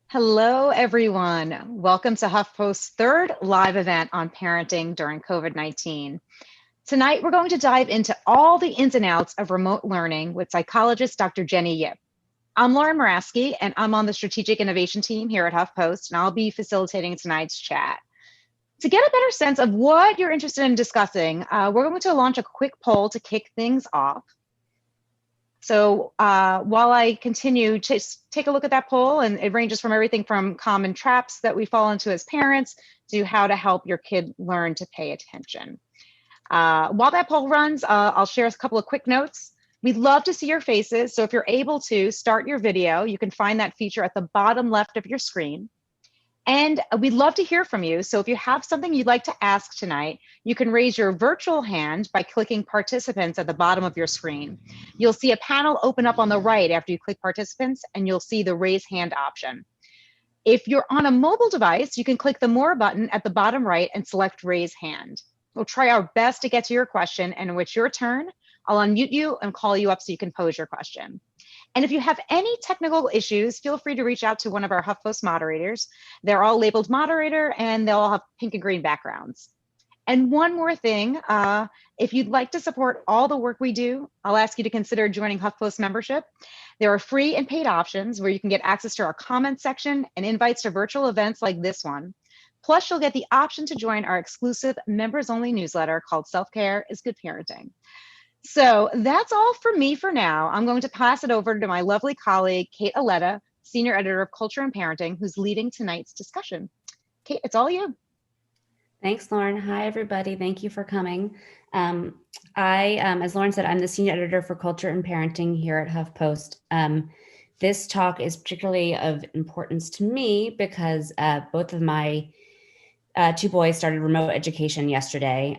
Hello, everyone. Welcome to HuffPost's third live event on parenting during COVID-19. Tonight, we're going to dive into all the ins and outs of remote learning with psychologist Dr. Jenny Yip. I'm Lauren Moraski, and I'm on the strategic innovation team here at HuffPost, and I'll be facilitating tonight's chat. To get a better sense of what you're interested in discussing, we're going to launch a quick poll to kick things off. So while I continue, just take a look at that poll, and it ranges from everything from common traps that we fall into as parents to how to help your kid learn to pay attention. While that poll runs, I'll share a couple of quick notes. We'd love to see your faces, so if you're able to start your video, you can find that feature at the bottom left of your screen. And we'd love to hear from you. So if you have something you'd like to ask tonight, you can raise your virtual hand by clicking participants at the bottom of your screen. You'll see a panel open up on the right after you click participants, and you'll see the raise hand option. If you're on a mobile device, you can click the more button at the bottom right and select raise hand. We'll try our best to get to your question, and when it's your turn, I'll unmute you and call you up so you can pose your question. And if you have any technical issues, feel free to reach out to one of our HuffPost moderators. They're all labeled moderator, and they'll all have pink and green backgrounds. And one more thing, if you'd like to support all the work we do, I'll ask you to consider joining HuffPost membership. There are free and paid options where you can get access to our comments section and invites to virtual events like this one. Plus, you'll get the option to join our exclusive members-only newsletter called Self-Care is Good Parenting. So that's all for me for now. I'm going to pass it over to my lovely colleague, Kate Aletta, Senior Editor of Culture and Parenting, who's leading tonight's discussion. Kate, it's all you. Thanks, Lauren. Hi, everybody. Thank you for coming. As Lauren said, I'm the Senior Editor for Culture and Parenting here at HuffPost. This talk is particularly of importance to me because both of my two boys started remote education yesterday.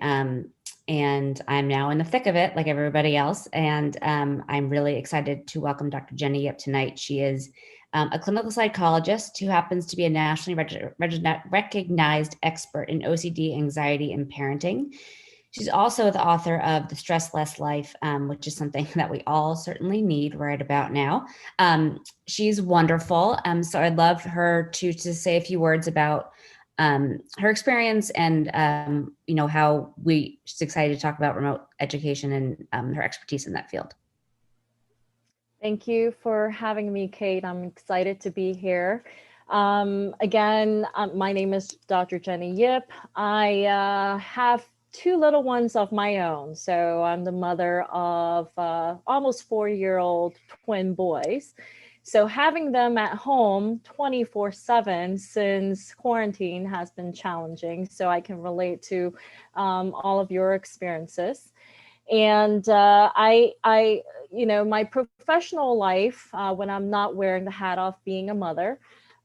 And I'm now in the thick of it, like everybody else. And I'm really excited to welcome Dr. Jenny Yip tonight. She is a clinical psychologist who happens to be a nationally recognized expert in OCD, anxiety, and parenting. She's also the author of The Stress Less Life, which is something that we all certainly need right about now. She's wonderful. So I'd love her to say a few words about her experience and, how she's excited to talk about remote education and her expertise in that field. Thank you for having me, Kate. I'm excited to be here. Again, my name is Dr. Jenny Yip. I have two little ones of my own. So I'm the mother of almost 4-year-old twin boys. So having them at home 24/7 since quarantine has been challenging. So I can relate to all of your experiences. And my professional life, when I'm not wearing the hat of being a mother,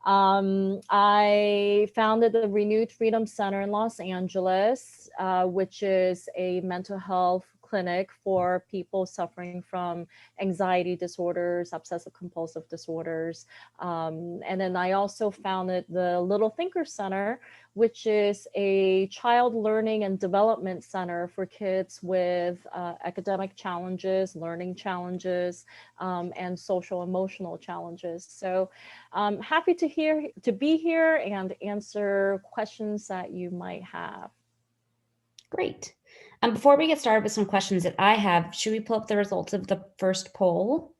I founded the Renewed Freedom Center in Los Angeles, which is a mental health clinic for people suffering from anxiety disorders, obsessive compulsive disorders. And then I also founded the Little Thinker Center, which is a child learning and development center for kids with academic challenges, learning challenges, and social emotional challenges. So I'm happy to be here and answer questions that you might have. Great. Before we get started with some questions that I have, should we pull up the results of the first poll?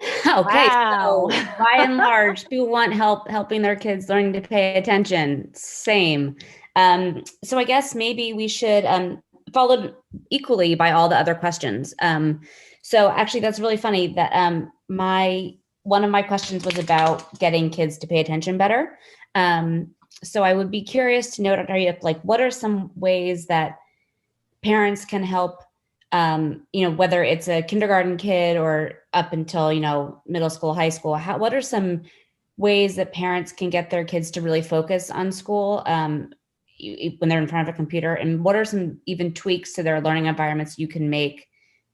Okay, wow. So by and large, people want help helping their kids learning to pay attention. Same. So I guess maybe we should followed equally by all the other questions. So actually, that's really funny that one of my questions was about getting kids to pay attention better. So I would be curious to know, Dr. Yip, what are some ways that parents can help, whether it's a kindergarten kid or up until, middle school, high school, what are some ways that parents can get their kids to really focus on school when they're in front of a computer? And what are some even tweaks to their learning environments you can make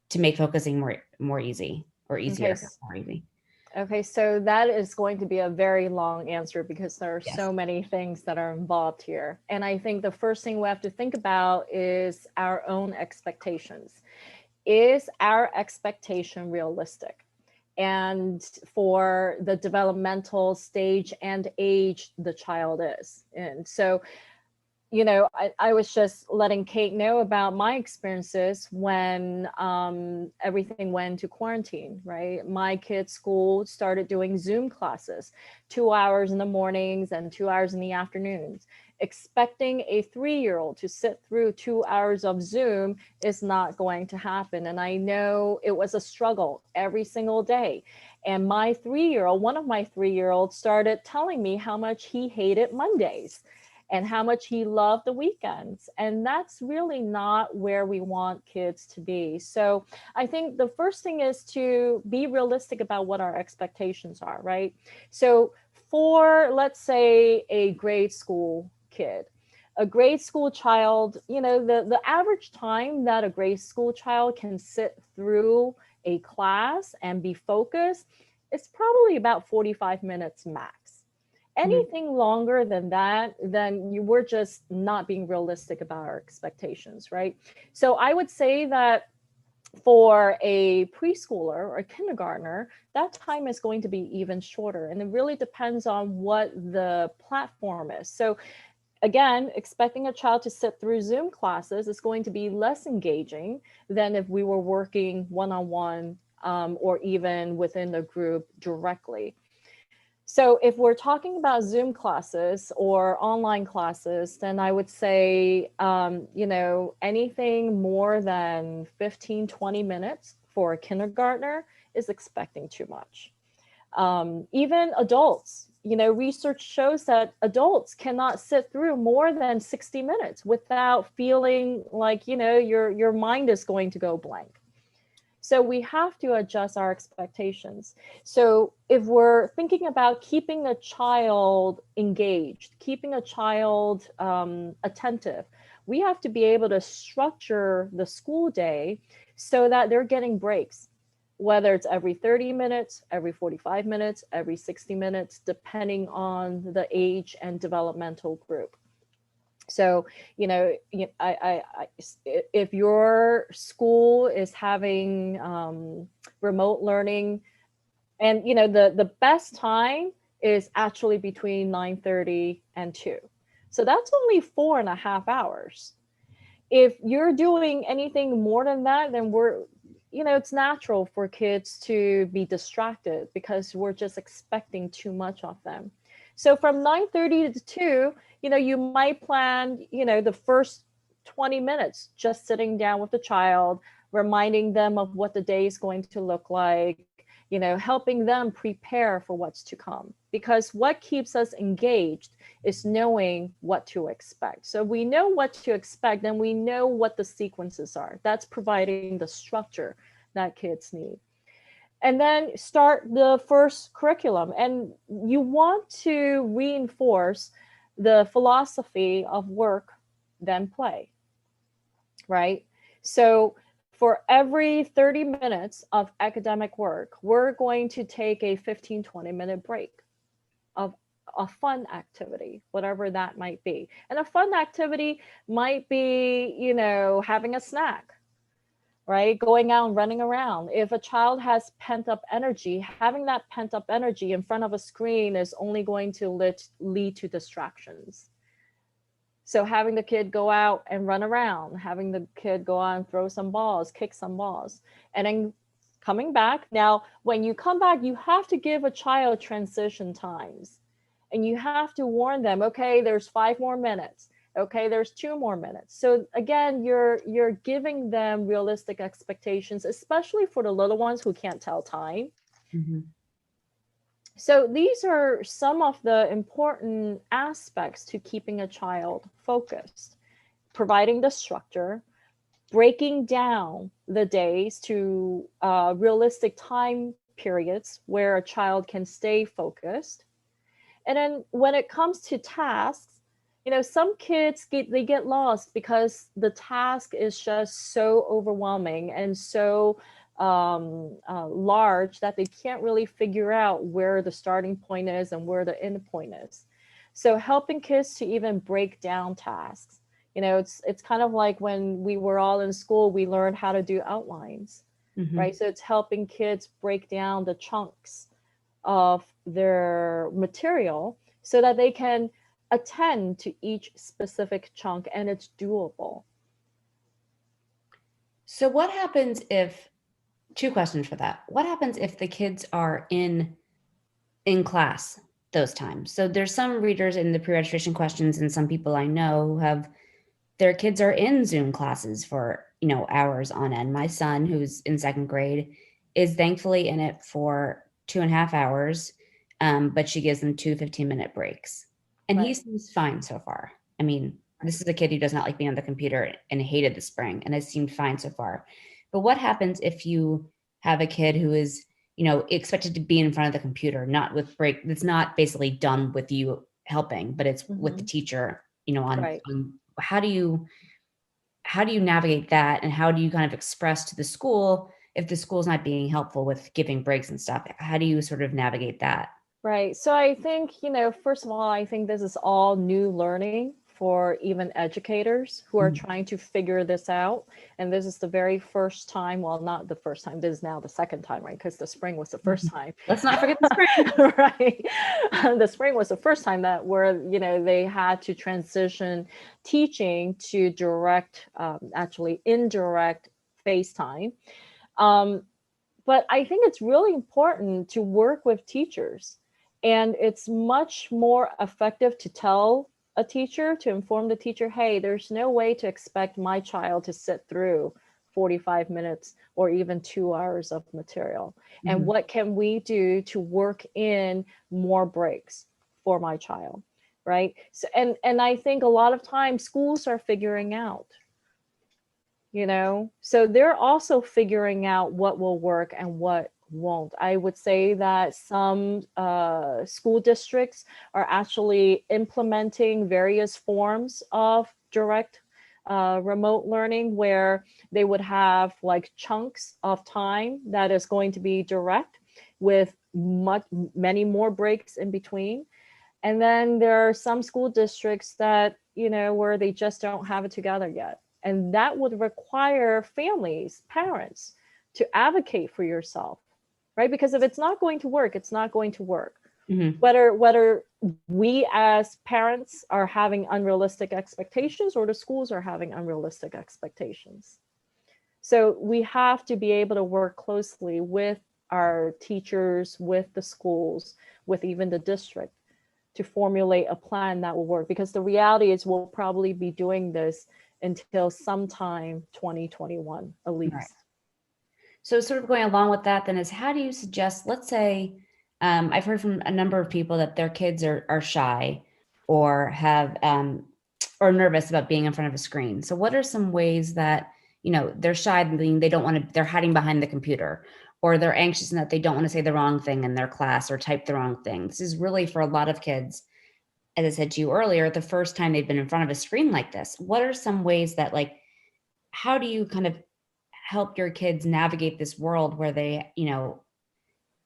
to make focusing more easy or easier, more easy? Okay, so that is going to be a very long answer because there are so many things that are involved here. And I think the first thing we have to think about is our own expectations. Is our expectation realistic? and for the developmental stage and age the child is in. So, you know, I was just letting Kate know about my experiences when everything went to quarantine, right? My kids' school started doing Zoom classes, 2 hours in the mornings and 2 hours in the afternoons. Expecting a 3-year-old to sit through 2 hours of Zoom is not going to happen. And I know it was a struggle every single day. And my 3-year-old, one of my 3-year-olds started telling me how much he hated Mondays and how much he loved the weekends. And that's really not where we want kids to be. So I think the first thing is to be realistic about what our expectations are, right? So for, let's say, a grade school kid, a grade school child, you know, the average time that a grade school child can sit through a class and be focused is probably about 45 minutes max. Anything longer than that, then you were just not being realistic about our expectations, right? So I would say that for a preschooler or a kindergartner, that time is going to be even shorter. And it really depends on what the platform is. So again, expecting a child to sit through Zoom classes is going to be less engaging than if we were working one-on-one or even within the group directly. So if we're talking about Zoom classes or online classes, then I would say, you know, anything more than 15, 20 minutes for a kindergartner is expecting too much. Even adults, you know, research shows that adults cannot sit through more than 60 minutes without feeling like, you know, your mind is going to go blank. So we have to adjust our expectations. So if we're thinking about keeping a child engaged, keeping a child attentive, we have to be able to structure the school day so that they're getting breaks, whether it's every 30 minutes, every 45 minutes, every 60 minutes, depending on the age and developmental group. So, you know, if your school is having remote learning, and, you know, the best time is actually between 9:30 and 2. So that's only 4.5 hours. If you're doing anything more than that, then you know, it's natural for kids to be distracted because we're just expecting too much of them. So from 9:30 to 2, you know, you might plan, you know, the first 20 minutes just sitting down with the child, reminding them of what the day is going to look like, you know, helping them prepare for what's to come. Because what keeps us engaged is knowing what to expect. So we know what to expect, and we know what the sequences are. That's providing the structure that kids need. And then start the first curriculum. And you want to reinforce the philosophy of work, then play, right? So for every 30 minutes of academic work, we're going to take a 15, 20-minute break of a fun activity, whatever that might be. And a fun activity might be, you know, having a snack, right? Going out and running around. If a child has pent up energy, having that pent up energy in front of a screen is only going to lead to distractions. So having the kid go out and run around, having the kid go out and throw some balls, kick some balls, and then coming back. Now, when you come back, you have to give a child transition times, and you have to warn them, okay, there's 5 more minutes. Okay, there's 2 more minutes. So again, you're giving them realistic expectations, especially for the little ones who can't tell time. Mm-hmm. So these are some of the important aspects to keeping a child focused: providing the structure, breaking down the days to realistic time periods where a child can stay focused. And then when it comes to tasks, you know, some kids get lost because the task is just so overwhelming and so large that they can't really figure out where the starting point is and where the end point is. So helping kids to even break down tasks. You know, it's kind of like when we were all in school, we learned how to do outlines, right? So it's helping kids break down the chunks of their material so that they can attend to each specific chunk and it's doable. So what happens if, two questions for that. What happens if the kids are in class those times? So there's some readers in the pre-registration questions and some people I know who have their kids are in Zoom classes for, hours on end. My son, who's in second grade, is thankfully in it for 2.5 hours, but she gives them 2 15-minute breaks. And he seems fine so far. I mean, this is a kid who does not like being on the computer and hated the spring and has seemed fine so far. But what happens if you have a kid who is, expected to be in front of the computer, not with break, that's not basically done with you helping, but it's with the teacher, on how do you navigate that, and how do you kind of express to the school if the school's not being helpful with giving breaks and stuff? How do you sort of navigate that? Right. So I think, first of all, I think this is all new learning for even educators who are trying to figure this out. And this is the very first time, well, not the first time, this is now the second time, right? Because the spring was the first time. Let's not forget the spring. Right. The spring was the first time that they had to transition teaching to direct, actually indirect FaceTime. But I think it's really important to work with teachers. And it's much more effective to tell a teacher, to inform the teacher, hey, there's no way to expect my child to sit through 45 minutes or even 2 hours of material. And what can we do to work in more breaks for my child, right? So, and I think a lot of times schools are figuring out, so they're also figuring out what will work and what won't. I would say that some school districts are actually implementing various forms of direct remote learning where they would have like chunks of time that is going to be direct with many more breaks in between. And then there are some school districts that, where they just don't have it together yet. And that would require families, parents, to advocate for yourself, right? Because if it's not going to work, it's not going to work. Whether we as parents are having unrealistic expectations or the schools are having unrealistic expectations. So we have to be able to work closely with our teachers, with the schools, with even the district to formulate a plan that will work. Because the reality is we'll probably be doing this until sometime 2021, at least. Right. So sort of going along with that then is, how do you suggest, let's say, I've heard from a number of people that their kids are shy or have, or nervous about being in front of a screen. So what are some ways that, they're shy, meaning they don't want to, they're hiding behind the computer, or they're anxious in that they don't want to say the wrong thing in their class or type the wrong thing. This is really for a lot of kids, as I said to you earlier, the first time they've been in front of a screen like this. What are some ways that, how do you kind of help your kids navigate this world where they,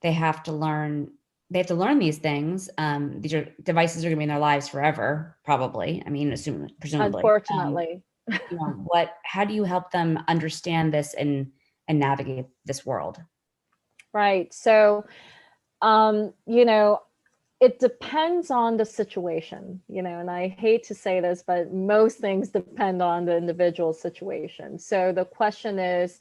they have to learn these things. These devices are going to be in their lives forever, probably. I mean, presumably. Unfortunately. How do you help them understand this and navigate this world? Right. So, it depends on the situation, and I hate to say this, but most things depend on the individual situation. So the question is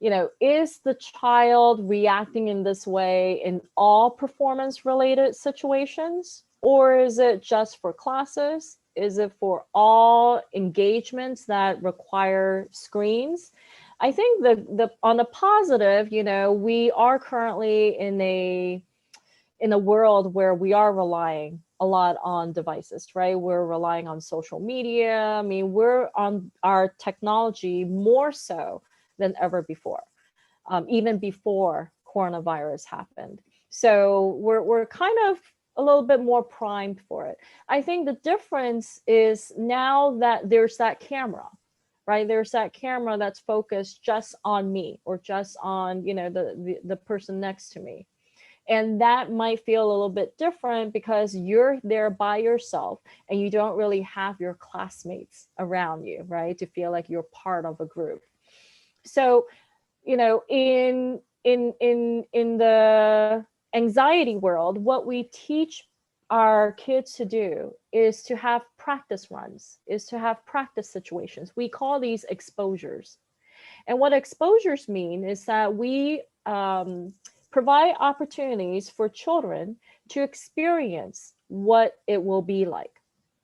the child reacting in this way in all performance related situations, or is it just for classes? Is it for all engagements that require screens? I think the on the positive, we are currently in a world where we are relying a lot on devices, right? We're relying on social media. I mean, we're on our technology more so than ever before, even before coronavirus happened. So we're kind of a little bit more primed for it. I think the difference is now that there's that camera, right? There's that camera that's focused just on me or just on, the person next to me. And that might feel a little bit different because you're there by yourself and you don't really have your classmates around you, right? To feel like you're part of a group. So you know, in the anxiety world, what we teach our kids to do is to have practice runs, is to have practice situations. We call these exposures. And what exposures mean is that we provide opportunities for children to experience what it will be like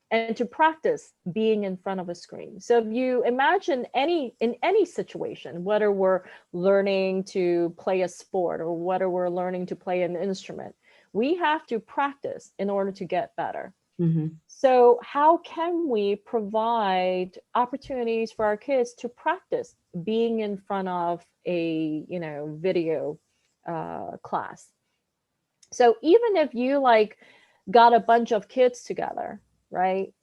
and to practice being in front of a screen. So if you imagine in any situation, whether we're learning to play a sport or whether we're learning to play an instrument, we have to practice in order to get better. Mm-hmm. So how can we provide opportunities for our kids to practice being in front of a, you know, video class? So even if you like got a bunch of kids together, right?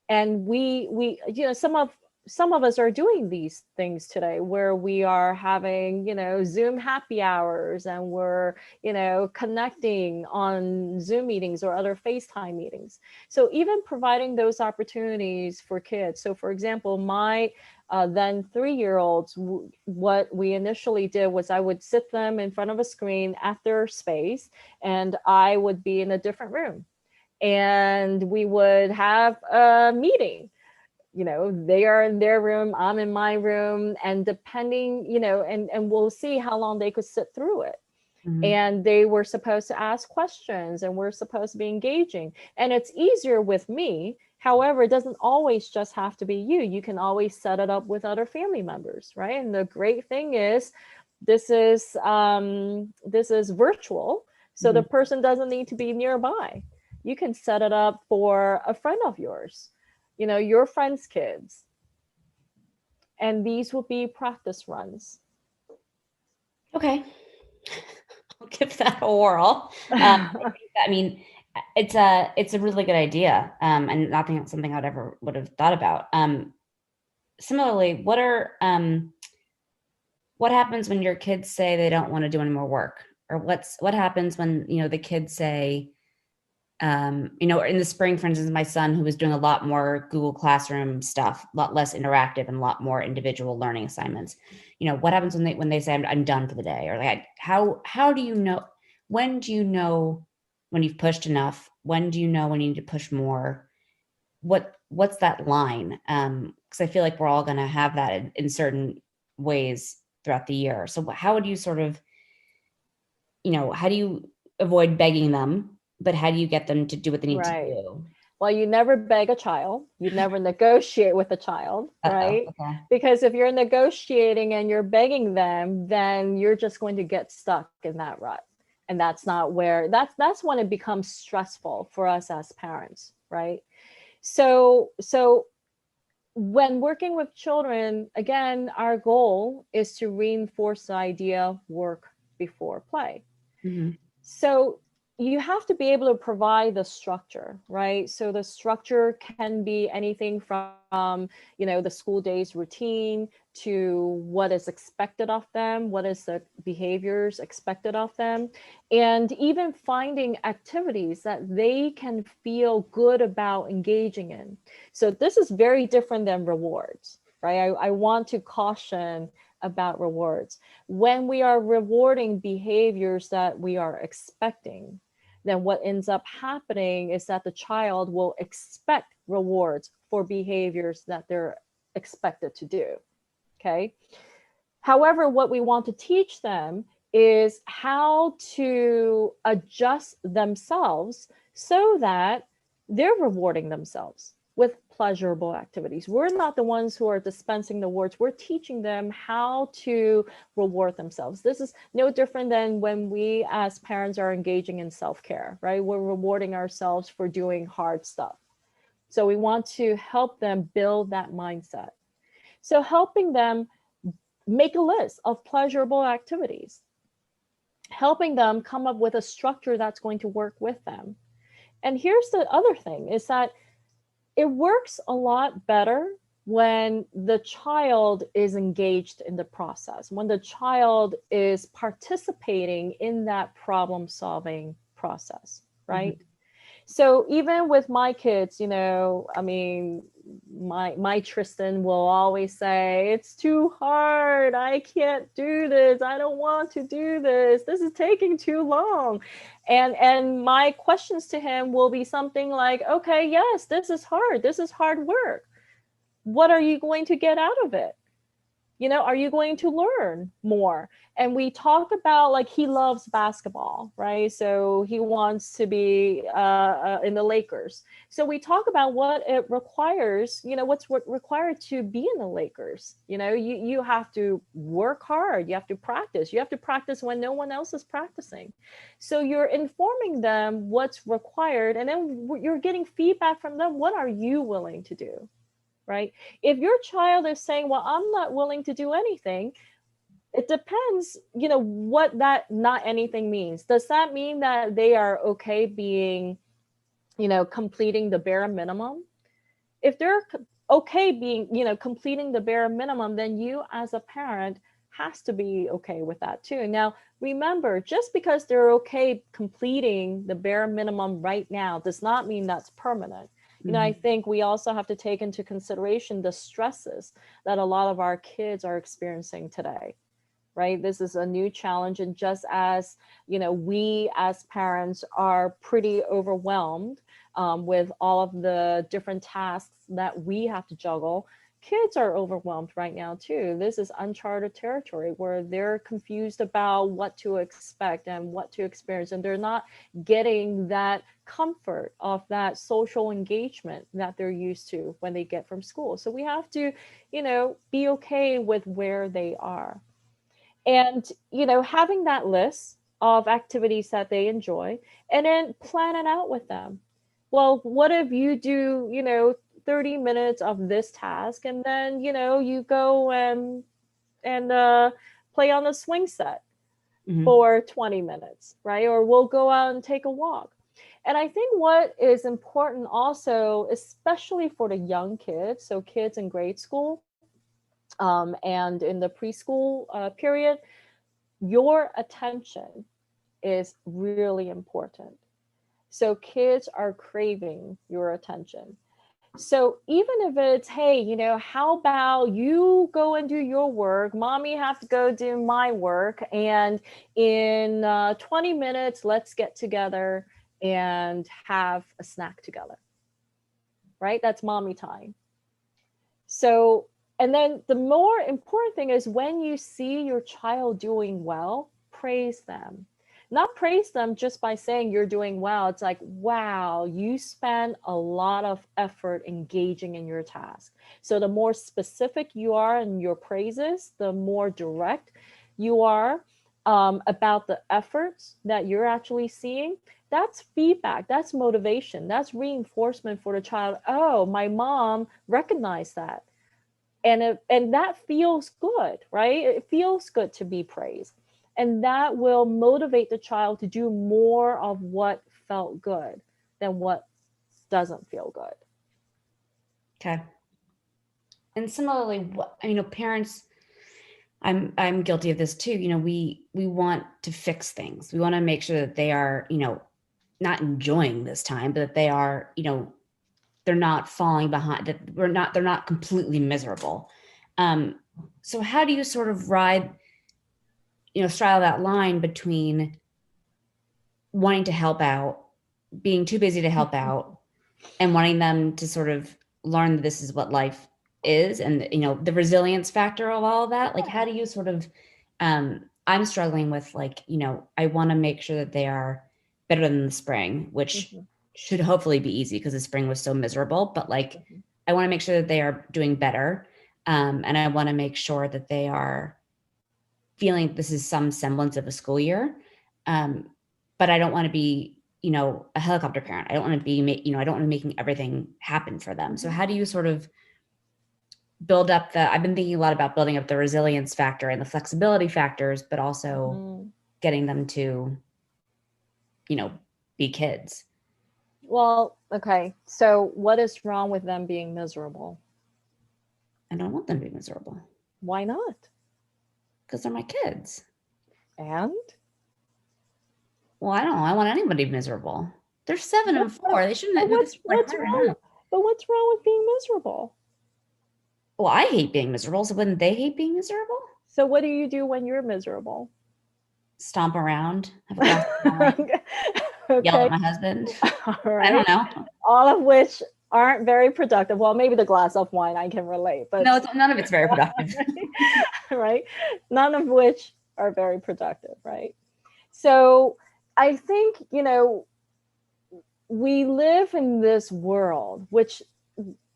And we you know, some of us are doing these things today where we are having, you know, Zoom happy hours, and we're, you know, connecting on Zoom meetings or other FaceTime meetings. So even providing those opportunities for kids. So for example, my then 3-year-olds, what we initially did was I would sit them in front of a screen at their space, and I would be in a different room, and we would have a meeting. You know, they are in their room, I'm in my room, and depending, you know, and we'll see how long they could sit through it. Mm-hmm. And they were supposed to ask questions, and we're supposed to be engaging. And it's easier with me. However, it doesn't always just have to be you. You can always set it up with other family members, right? And the great thing is this is virtual. So Mm-hmm. the person doesn't need to be nearby. You can set it up for a friend of yours, you know, your friend's kids. And these will be practice runs. Okay. I'll give that a whirl. I mean, it's a really good idea, and not something I would have thought about. Similarly, what happens when your kids say they don't want to do any more work, or what happens when, you know, the kids say, you know, in the spring, for instance, my son, who was doing a lot more Google Classroom stuff, a lot less interactive and a lot more individual learning assignments. You know, what happens when they say I'm done for the day, or like how do you know, when do you know when you've pushed enough? When do you know when you need to push more? What's that line? Because I feel like we're all going to have that in certain ways throughout the year. So how would you sort of, you know, how do you avoid begging them, but how do you get them to do what they need to Right. do? Well, you never beg a child. You never negotiate with a child, right? Okay. Because if you're negotiating and you're begging them, then you're just going to get stuck in that rut. And that's not where that's when it becomes stressful for us as parents, right? So when working with children, again, our goal is to reinforce the idea of work before play. Mm-hmm. So you have to be able to provide the structure, right? So the structure can be anything from, you know, the school day's routine to what is expected of them, what is the behaviors expected of them, and even finding activities that they can feel good about engaging in. So this is very different than rewards, right? I want to caution about rewards. When we are rewarding behaviors that we are expecting, then what ends up happening is that the child will expect rewards for behaviors that they're expected to do. Okay. However, what we want to teach them is how to adjust themselves so that they're rewarding themselves with pleasurable activities. We're not the ones who are dispensing the rewards. We're teaching them how to reward themselves. This is no different than when we as parents are engaging in self-care, right? We're rewarding ourselves for doing hard stuff. So we want to help them build that mindset. So helping them make a list of pleasurable activities, helping them come up with a structure that's going to work with them. And here's the other thing is that it works a lot better when the child is engaged in the process, when the child is participating in that problem solving process, right? Mm-hmm. So even with my kids, you know, I mean, my Tristan will always say, it's too hard. I can't do this. I don't want to do this. This is taking too long. And my questions to him will be something like, okay, yes, this is hard. This is hard work. What are you going to get out of it? You know, are you going to learn more? And we talk about, like, he loves basketball, right? So he wants to be in the Lakers. So we talk about what it requires, you know, what's required to be in the Lakers. You know, you have to work hard. You have to practice. You have to practice when no one else is practicing. So you're informing them what's required, and then you're getting feedback from them. What are you willing to do? Right? If your child is saying, well, I'm not willing to do anything, it depends, you know, what that not anything means. Does that mean that they are okay being, you know, completing the bare minimum? If they're okay being, you know, completing the bare minimum, then you as a parent has to be okay with that too. Now, remember, just because they're okay completing the bare minimum right now does not mean that's permanent. You know, I think we also have to take into consideration the stresses that a lot of our kids are experiencing today, right? This is a new challenge. And just as, you know, we as parents are pretty overwhelmed with all of the different tasks that we have to juggle, kids are overwhelmed right now too. This is uncharted territory where they're confused about what to expect and what to experience, and they're not getting that comfort of that social engagement that they're used to when they get from school. So we have to, you know, be okay with where they are. And, you know, having that list of activities that they enjoy, and then plan it out with them. Well, what if you do, you know, 30 minutes of this task, and then, you know, you go and play on the swing set for 20 minutes, right? Or we'll go out and take a walk. And I think what is important also, especially for the young kids, so kids in grade school and in the preschool period, your attention is really important. So kids are craving your attention. So even if it's, hey, you know, how about you go and do your work, mommy have to go do my work, and in 20 minutes, let's get together and have a snack together, right? That's mommy time. So, and then the more important thing is when you see your child doing well, praise them. Not praise them just by saying you're doing well. It's like, wow, you spend a lot of effort engaging in your task. So the more specific you are in your praises, the more direct you are about the efforts that you're actually seeing, that's feedback, that's motivation, that's reinforcement for the child. Oh, my mom recognized that. And that feels good, right? It feels good to be praised. And that will motivate the child to do more of what felt good than what doesn't feel good. Okay. And similarly, you know, parents, I'm guilty of this too. You know, we want to fix things. We want to make sure that they are, you know, not enjoying this time, but that they are, you know, they're not falling behind, that they're not completely miserable. So how do you sort of ride, you know, straddle that line between wanting to help out, being too busy to help out, and wanting them to sort of learn that this is what life is, and, you know, the resilience factor of all of that? Like, how do you sort of, I'm struggling with, like, you know, I want to make sure that they are better than the spring, which should hopefully be easy because the spring was so miserable, but like, I want to make sure that they are doing better. And I want to make sure that they are feeling this is some semblance of a school year. But I don't want to be, you know, a helicopter parent. I don't want to be, you know, I don't want to be making everything happen for them. So how do you sort of build up I've been thinking a lot about building up the resilience factor and the flexibility factors, but also getting them to, you know, be kids. Well, okay. So what is wrong with them being miserable? I don't want them to be miserable. Why not? Because they're my kids. And? Well, I don't know. I want anybody miserable. They're 7 and 4. They shouldn't. But This is like what's hard wrong? enough. But what's wrong with being miserable? Well, I hate being miserable. So wouldn't they hate being miserable? So what do you do when you're miserable? Stomp around, have a glass of wine, yell Okay. at my husband. All I right. don't know. All of which aren't very productive. Well, maybe the glass of wine I can relate, but No, none of it's very productive. right? None of which are very productive, right? So I think, we live in this world, which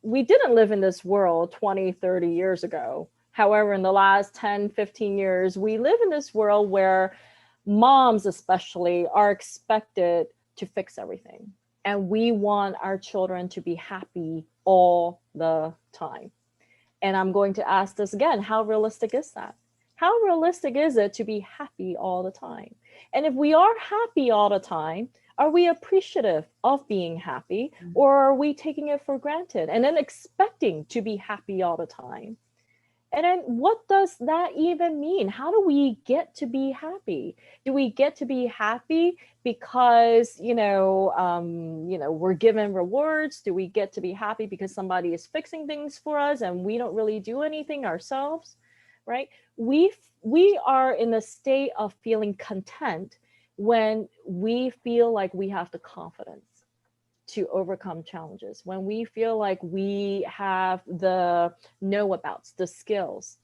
we didn't live in this world 20, 30 years ago. However, in the last 10, 15 years, we live in this world where moms especially are expected to fix everything. And we want our children to be happy all the time. And I'm going to ask this again, how realistic is that? How realistic is it to be happy all the time? And if we are happy all the time, are we appreciative of being happy, or are we taking it for granted and then expecting to be happy all the time? And then what does that even mean? How do we get to be happy? Do we get to be happy because, we're given rewards? Do we get to be happy because somebody is fixing things for us and we don't really do anything ourselves, right? We are in a state of feeling content when we feel like we have the confidence to overcome challenges, when we feel like we have the know-abouts, the skills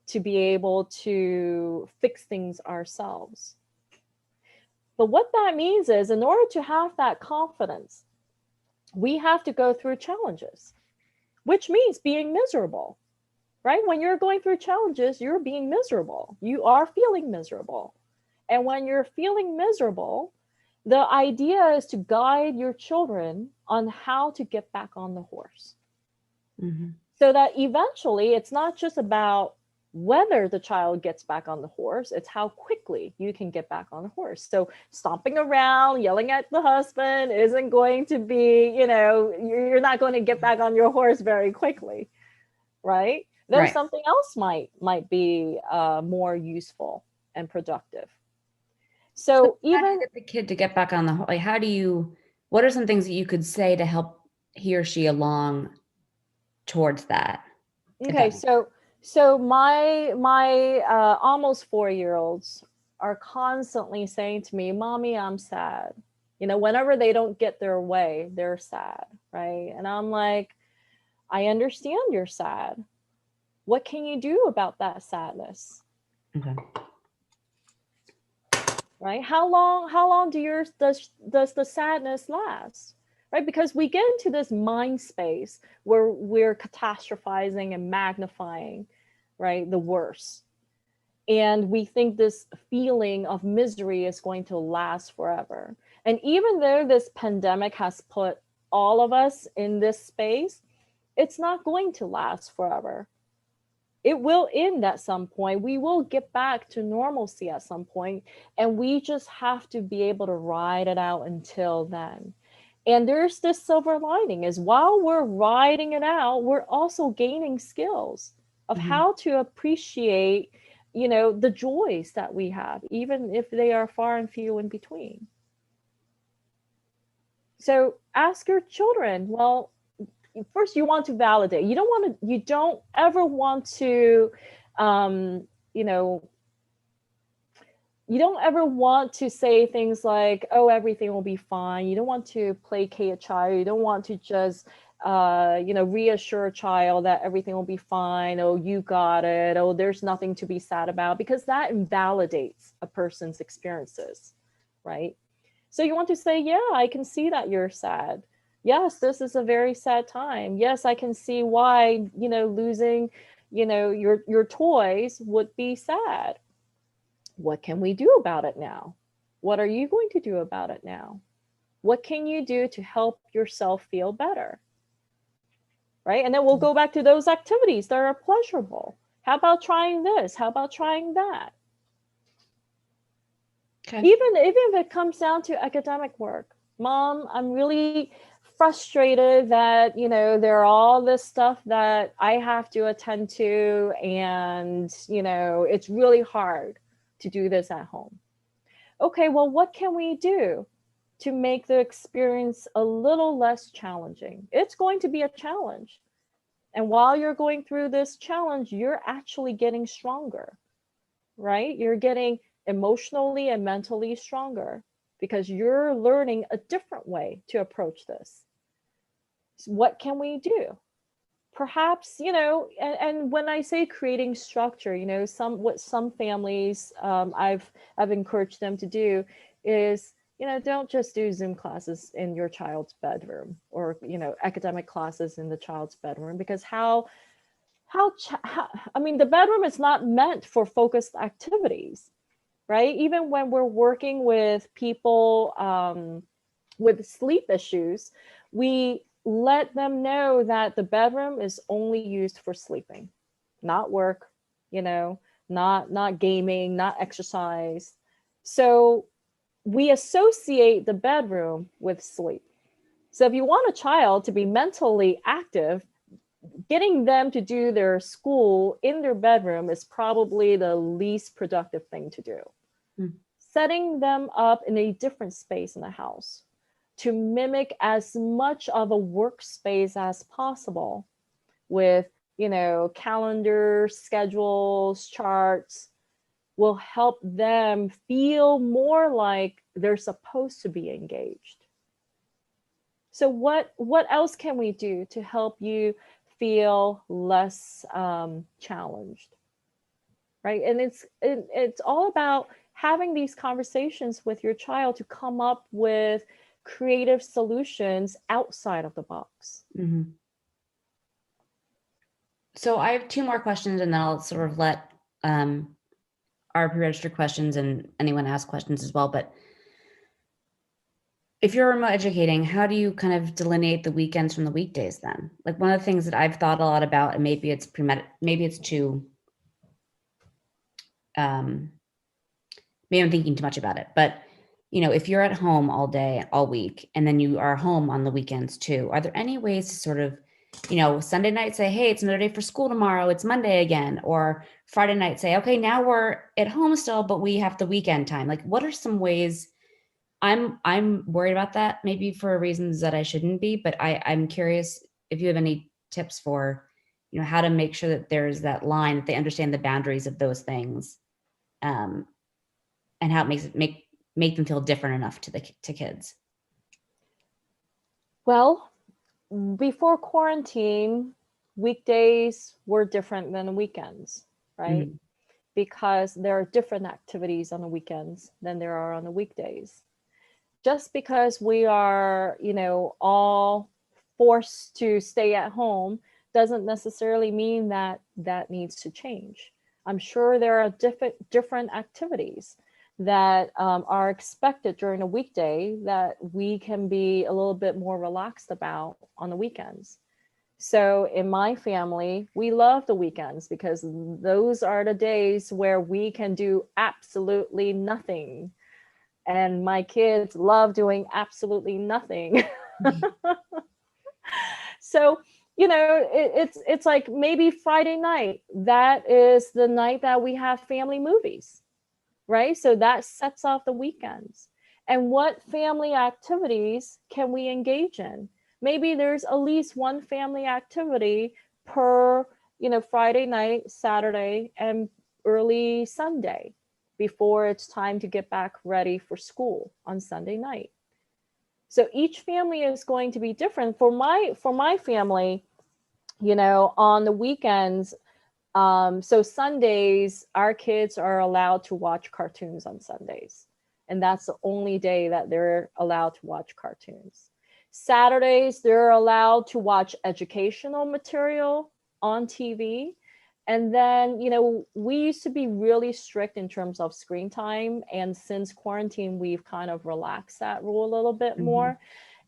to be able to fix things ourselves. But what that means is, in order to have that confidence, we have to go through challenges, which means being miserable, right? When you're going through challenges, you're being miserable. You are feeling miserable. And when you're feeling miserable, the idea is to guide your children on how to get back on the horse. Mm-hmm. So that eventually it's not just about whether the child gets back on the horse, it's how quickly you can get back on the horse. So stomping around, yelling at the husband isn't going to be, you're not going to get back on your horse very quickly, right? Then Right. something else might be more useful and productive. So how do you get the kid to get back on the horse? Like, what are some things that you could say to help he or she along towards that? Okay, so my almost 4-year-olds are constantly saying to me, "Mommy, I'm sad." Whenever they don't get their way, they're sad, right? And I'm like, I understand you're sad. What can you do about that sadness? Okay. Right? How long does the sadness last? Right? Because we get into this mind space where we're catastrophizing and magnifying, right, the worst. And we think this feeling of misery is going to last forever. And even though this pandemic has put all of us in this space, it's not going to last forever. It will end at some point. We will get back to normalcy at some point, and we just have to be able to ride it out until then. And there's this silver lining is while we're riding it out, we're also gaining skills of how to appreciate, the joys that we have, even if they are far and few in between. So ask your children, well, first you want to validate. You don't ever want to, you don't ever want to say things like, oh, everything will be fine. You don't want to placate a child. You don't want to just, reassure a child that everything will be fine. Oh, you got it. Oh, there's nothing to be sad about, because that invalidates a person's experiences, right? So you want to say, yeah, I can see that you're sad. Yes, this is a very sad time. Yes, I can see why, losing, your toys would be sad. What can we do about it now? What are you going to do about it now? What can you do to help yourself feel better? Right? And then we'll go back to those activities that are pleasurable. How about trying this? How about trying that? Okay. Even if it comes down to academic work. Mom, I'm really frustrated that, there are all this stuff that I have to attend to, and, it's really hard to do this at home. Okay, well, what can we do? to make the experience a little less challenging. It's going to be a challenge. And while you're going through this challenge, you're actually getting stronger, right? You're getting emotionally and mentally stronger because you're learning a different way to approach this. So what can we do? Perhaps, and when I say creating structure, some families, I've encouraged them to do is, don't just do Zoom classes in your child's bedroom, or academic classes in the child's bedroom, because I mean, the bedroom is not meant for focused activities, right? Even when we're working with people with sleep issues, we let them know that the bedroom is only used for sleeping, not work, not gaming, not exercise. So we associate the bedroom with sleep. So if you want a child to be mentally active, getting them to do their school in their bedroom is probably the least productive thing to do. Setting them up in a different space in the house to mimic as much of a workspace as possible with, calendars, schedules, charts, will help them feel more like they're supposed to be engaged. So what else can we do to help you feel less challenged, right? And it's all about having these conversations with your child to come up with creative solutions outside of the box. Mm-hmm. So I have two more questions, and then I'll sort of let our pre-registered questions and anyone ask questions as well. But if you're remote educating, how do you kind of delineate the weekends from the weekdays then? Like, one of the things that I've thought a lot about, and maybe it's too, maybe I'm thinking too much about it, but if you're at home all day, all week, and then you are home on the weekends too, are there any ways to sort of, Sunday night say, hey, it's another day for school tomorrow, it's Monday again, or Friday night say, okay, now we're at home still, but we have the weekend time. Like, what are some ways? I'm worried about that, maybe for reasons that I shouldn't be, but I'm curious if you have any tips for, how to make sure that there's that line, that they understand the boundaries of those things, and how it makes it make them feel different enough to kids. Well, before quarantine, weekdays were different than weekends, right? Because there are different activities on the weekends than there are on the weekdays. Just because we are, all forced to stay at home doesn't necessarily mean that that needs to change. I'm sure there are different activities that are expected during a weekday that we can be a little bit more relaxed about on the weekends. So in my family, we love the weekends because those are the days where we can do absolutely nothing. And my kids love doing absolutely nothing. So, it's like maybe Friday night, that is the night that we have family movies, right? So that sets off the weekends. And what family activities can we engage in? Maybe there's at least one family activity per, Friday night, Saturday, and early Sunday before it's time to get back ready for school on Sunday night. So each family is going to be different. For my family, on the weekends, so Sundays, our kids are allowed to watch cartoons on Sundays. And that's the only day that they're allowed to watch cartoons. Saturdays, they're allowed to watch educational material on TV. And then, we used to be really strict in terms of screen time. And since quarantine, we've kind of relaxed that rule a little bit more.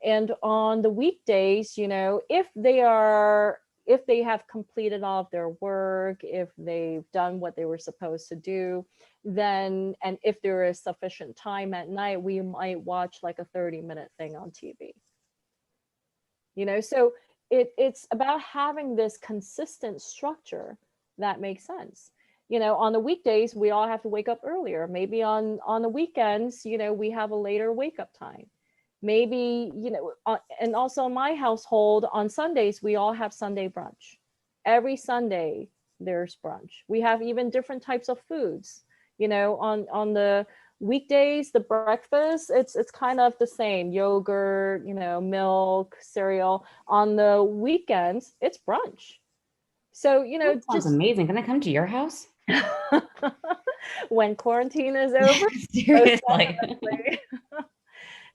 And on the weekdays, if they have completed all of their work, if they've done what they were supposed to do, then, and if there is sufficient time at night, we might watch like a 30-minute thing on TV. So it's about having this consistent structure that makes sense. On the weekdays, we all have to wake up earlier. Maybe on the weekends, we have a later wake up time. Maybe, and also in my household on Sundays, we all have Sunday brunch. Every Sunday there's brunch. We have even different types of foods, on the weekdays, the breakfast, it's kind of the same, yogurt, milk, cereal. On the weekends, it's brunch. So, That sounds amazing. Can I come to your house? When quarantine is over. Seriously.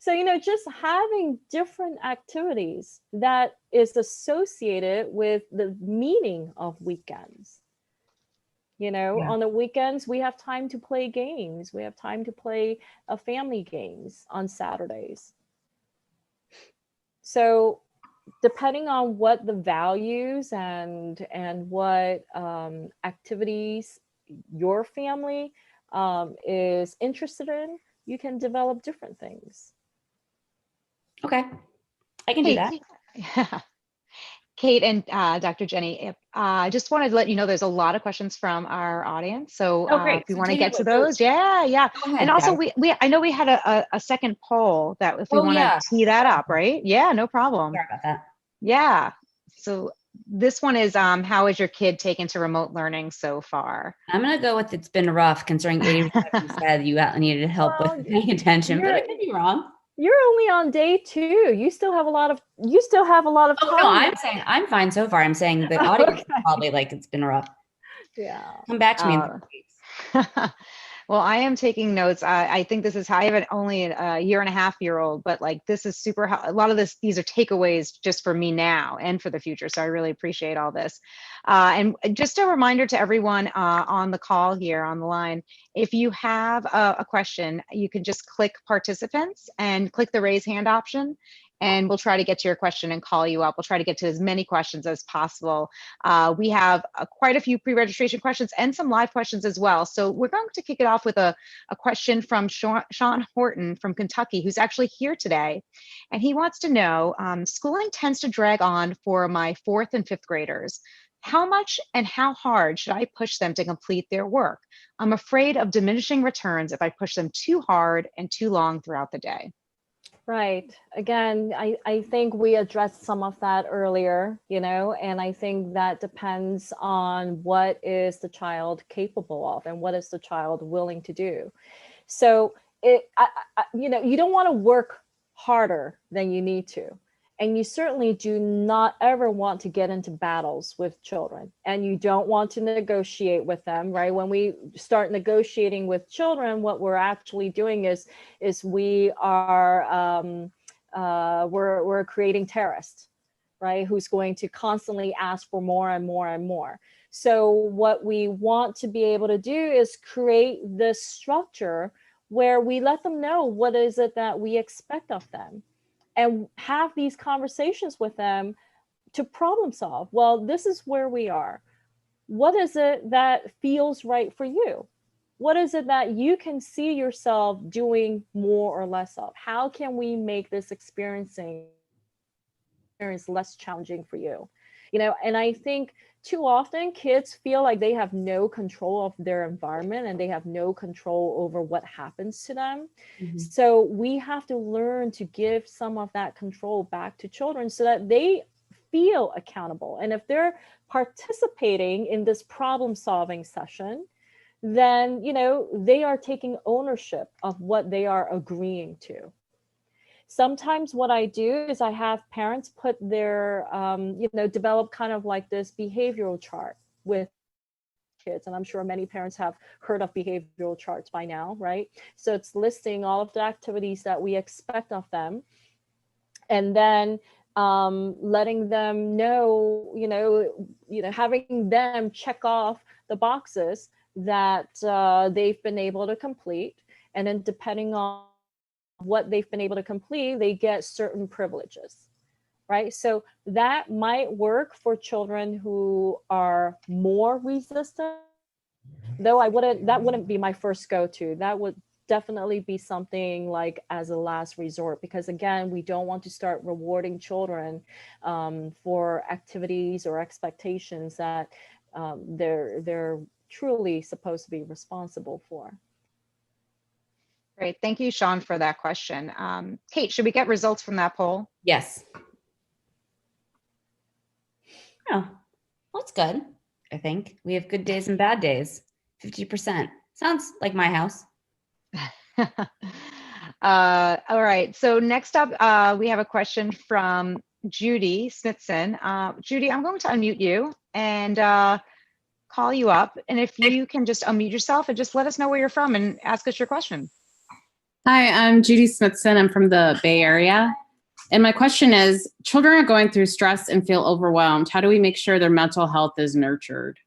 So, just having different activities that is associated with the meaning of weekends. On the weekends, we have time to play games. We have time to play family games on Saturdays. So depending on what the values and what activities your family is interested in, you can develop different things. Okay, I can do that. Yeah. Kate and Dr. Jenny Yip, I just wanted to let you know there's a lot of questions from our audience. So great. if you So want to take get it to with- those, yeah. Go ahead, And also guys. I know we had a second poll that if we want to tee that up, right? Yeah, no problem. Sorry about that. Yeah. So this one is, how is your kid taken to remote learning so far? I'm going to go with it's been rough, considering 80% said you needed help with paying attention, but I could be wrong. You're only on day 2. You still have a lot of time. Oh, no, I'm saying I'm fine so far. I'm saying the audience is probably like, it's been rough. Yeah. Come back to me in 3 weeks. Well, I am taking notes. I think this is, I have only a year-and-a-half-year-old, but like this is super, a lot of these are takeaways just for me now and for the future. So I really appreciate all this. And just a reminder to everyone on the call here on the line, if you have a question, you can just click participants and click the raise hand option. And we'll try to get to your question and call you up. We'll try to get to as many questions as possible. We have quite a few pre-registration questions and some live questions as well. So we're going to kick it off with a question from Sean Horton from Kentucky, who's actually here today. And he wants to know, schooling tends to drag on for my 4th and 5th graders. How much and how hard should I push them to complete their work? I'm afraid of diminishing returns if I push them too hard and too long throughout the day. Right. Again, I think we addressed some of that earlier, and I think that depends on what is the child capable of and what is the child willing to do. So you don't want to work harder than you need to. And you certainly do not ever want to get into battles with children, and you don't want to negotiate with them, right? When we start negotiating with children, what we're actually doing is we are we're creating terrorists, right? Who's going to constantly ask for more and more and more. So what we want to be able to do is create this structure where we let them know what is it that we expect of them, and have these conversations with them to problem solve. Well, this is where we are. What is it that feels right for you? What is it that you can see yourself doing more or less of? How can we make this experience less challenging for you? And I think too often kids feel like they have no control of their environment and they have no control over what happens to them. Mm-hmm. So we have to learn to give some of that control back to children so that they feel accountable. And if they're participating in this problem solving session, then, they are taking ownership of what they are agreeing to. Sometimes what I do is I have parents put their, develop kind of like this behavioral chart with kids. And I'm sure many parents have heard of behavioral charts by now, right? So it's listing all of the activities that we expect of them. And then letting them know, having them check off the boxes that they've been able to complete. And then depending on what they've been able to complete, they get certain privileges, right? So that might work for children who are more resistant, though that wouldn't be my first go-to. That would definitely be something like as a last resort, because again, we don't want to start rewarding children for activities or expectations that they're truly supposed to be responsible for. Great. Thank you, Sean, for that question. Kate, should we get results from that poll? Yes. Oh, that's good. I think we have good days and bad days. 50%. Sounds like my house. All right. So next up, we have a question from Judy Smithson. Judy, I'm going to unmute you and call you up. And if you can just unmute yourself and just let us know where you're from and ask us your question. Hi, I'm Judy Smithson. I'm from the Bay Area. And my question is, children are going through stress and feel overwhelmed. How do we make sure their mental health is nurtured?